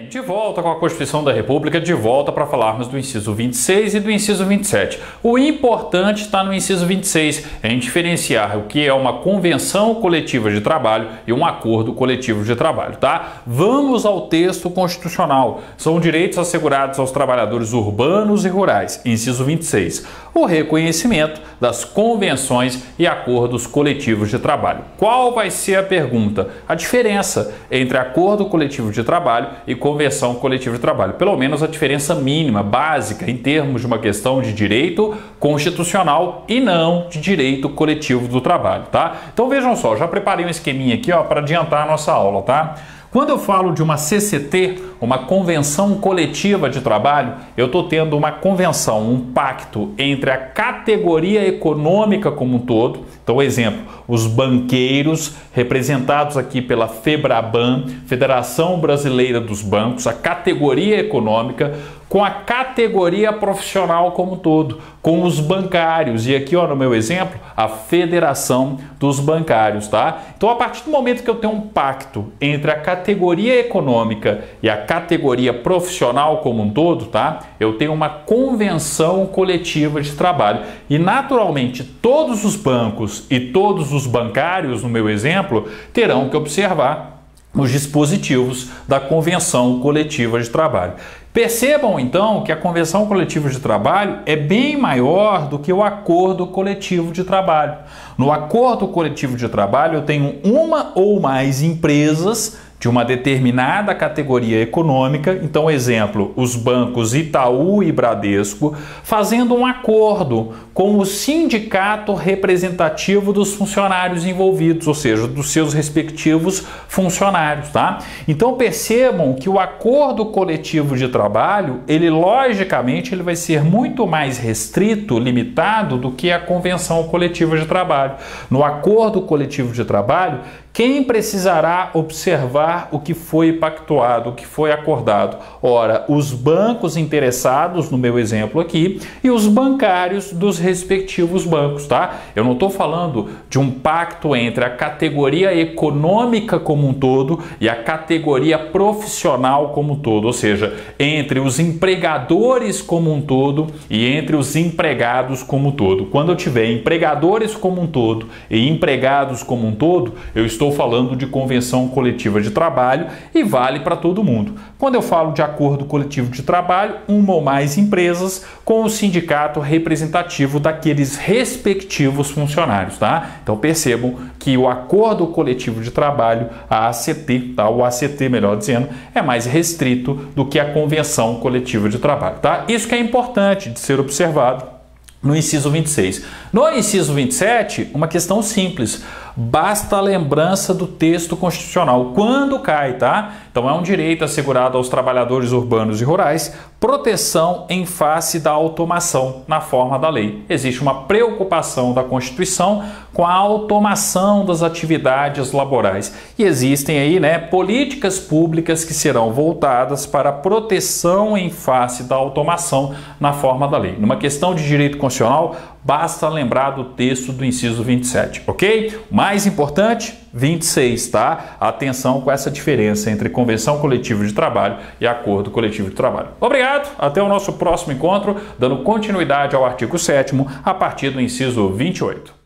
De volta com a Constituição da República, de volta para falarmos do inciso 26 e do inciso 27. O importante está no inciso 26, em diferenciar o que é uma convenção coletiva de trabalho e um acordo coletivo de trabalho, tá? Vamos ao texto constitucional. São direitos assegurados aos trabalhadores urbanos e rurais. Inciso 26. O reconhecimento das convenções e acordos coletivos de trabalho. Qual vai ser a pergunta? A diferença entre acordo coletivo de trabalho e convenção coletiva de trabalho. Pelo menos a diferença mínima, básica, em termos de uma questão de direito constitucional e não de direito coletivo do trabalho, tá? Então vejam só, já preparei um esqueminha aqui, ó, para adiantar a nossa aula, tá? Quando eu falo de uma CCT, uma convenção coletiva de trabalho, eu estou tendo uma convenção, um pacto entre a categoria econômica como um todo. Então, exemplo, os banqueiros, representados aqui pela FEBRABAN, Federação Brasileira dos Bancos, a categoria econômica, com a categoria profissional como um todo, com os bancários. E aqui, ó, no meu exemplo, a Federação dos Bancários, tá? Então, a partir do momento que eu tenho um pacto entre a categoria econômica e a categoria profissional como um todo, tá? Eu tenho uma convenção coletiva de trabalho. E, naturalmente, todos os bancos e todos os bancários, no meu exemplo, terão que observar os dispositivos da convenção coletiva de trabalho. Percebam, então, que a convenção coletiva de trabalho é bem maior do que o acordo coletivo de trabalho. No acordo coletivo de trabalho, eu tenho uma ou mais empresas de uma determinada categoria econômica, então, exemplo, os bancos Itaú e Bradesco, fazendo um acordo com o sindicato representativo dos funcionários envolvidos, ou seja, dos seus respectivos funcionários, tá? Então, percebam que o acordo coletivo de trabalho, logicamente, ele vai ser muito mais restrito, limitado, do que a convenção coletiva de trabalho. No acordo coletivo de trabalho, quem precisará observar o que foi pactuado, o que foi acordado? Ora, os bancos interessados, no meu exemplo aqui, e os bancários dos respectivos bancos, tá? Eu não estou falando de um pacto entre a categoria econômica como um todo e a categoria profissional como um todo, ou seja, entre os empregadores como um todo e entre os empregados como um todo. Quando eu tiver empregadores como um todo e empregados como um todo, eu estou falando de convenção coletiva de trabalho e vale para todo mundo. Quando eu falo de acordo coletivo de trabalho, uma ou mais empresas com o sindicato representativo daqueles respectivos funcionários, tá? Então percebam que o acordo coletivo de trabalho, a ACT, tá? O ACT, melhor dizendo, é mais restrito do que a convenção coletiva de trabalho, tá? Isso que é importante de ser observado no inciso 26. No inciso 27, uma questão simples. Basta a lembrança do texto constitucional. Quando cai, tá? Então é um direito assegurado aos trabalhadores urbanos e rurais, proteção em face da automação na forma da lei. Existe uma preocupação da Constituição com a automação das atividades laborais. E existem aí, né, políticas públicas que serão voltadas para a proteção em face da automação na forma da lei. Numa questão de direito constitucional, basta lembrar do texto do inciso 27, ok? Mais importante, 26, tá? Atenção com essa diferença entre convenção coletiva de trabalho e acordo coletivo de trabalho. Obrigado, até o nosso próximo encontro, dando continuidade ao artigo 7º a partir do inciso 28.